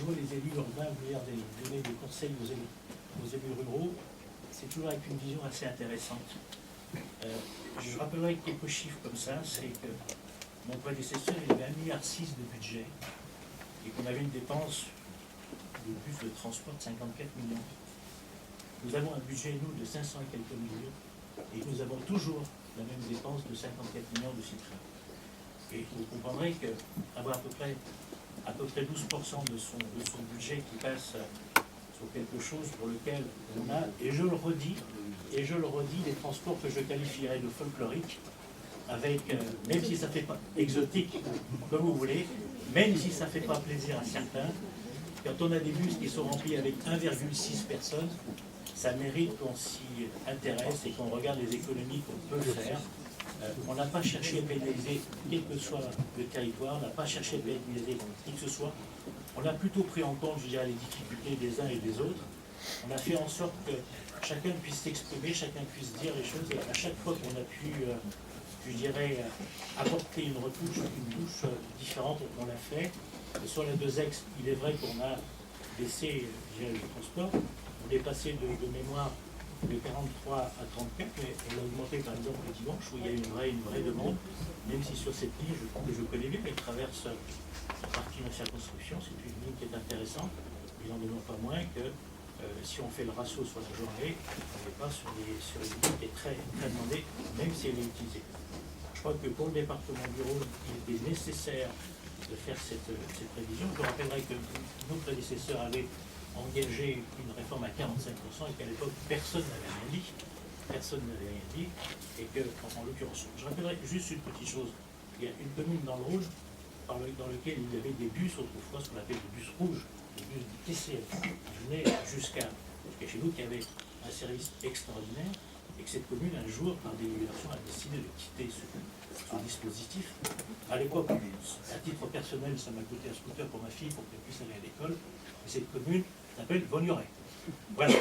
vois les élus urbains venir donner des conseils aux élus ruraux, c'est toujours avec une vision assez intéressante. Je rappellerai quelques chiffres comme ça, c'est que mon prédécesseur, il avait 1,6 milliard de budget et qu'on avait une dépense de bus de transport de 54 millions. Nous avons un budget, nous, de 500 et quelques millions et nous avons toujours la même dépense de 54 millions de Citroën. Et vous comprendrez qu'avoir à peu près 12% de son budget qui passe sur quelque chose pour lequel on a, et je le redis, des transports que je qualifierais de folkloriques, avec, même si ça ne fait pas exotique, comme vous voulez, même si ça ne fait pas plaisir à certains, quand on a des bus qui sont remplis avec 1,6 personnes, ça mérite qu'on s'y intéresse et qu'on regarde les économies qu'on peut faire. On n'a pas cherché à pénaliser quel que soit le territoire, on n'a pas cherché à pénaliser qui que ce soit. On a plutôt pris en compte, je dirais, les difficultés des uns et des autres. On a fait en sorte que chacun puisse s'exprimer, chacun puisse dire les choses. Et à chaque fois qu'on a pu, je dirais, apporter une retouche, une touche différente, on l'a fait. Et sur les deux axes, il est vrai qu'on a baissé, je dirais, le transport. On est passé de mémoire de 43 à 34, mais on a augmenté par exemple le dimanche où il y a une vraie demande, même si sur cette ligne, que je connais bien, elle traverse en partie ma circonscription, c'est une ligne qui est intéressante, mais n'en demeure pas moins que si on fait le ratio sur la journée, on n'est pas sur une ligne qui est très demandée, même si elle est utilisée. Je crois que pour le département du Rhône, il était nécessaire de faire cette prévision. Je rappellerai que nos prédécesseurs avaient engagé une réforme à 45% et qu'à l'époque, personne n'avait rien dit. Personne n'avait rien dit. Et que, en l'occurrence, je rappellerai juste une petite chose. Il y a une commune dans le Rhône dans laquelle il y avait des bus, autrefois, ce qu'on appelait des bus rouges, des bus du TCF, qui venaient jusqu'à chez nous, qui avait un service extraordinaire, et que cette commune, un jour, par délibération, a décidé de quitter ce dispositif. À l'époque, à titre personnel, ça m'a coûté un scooter pour ma fille pour qu'elle puisse aller à l'école. Et cette commune s'appelle Vaugneray. Voilà.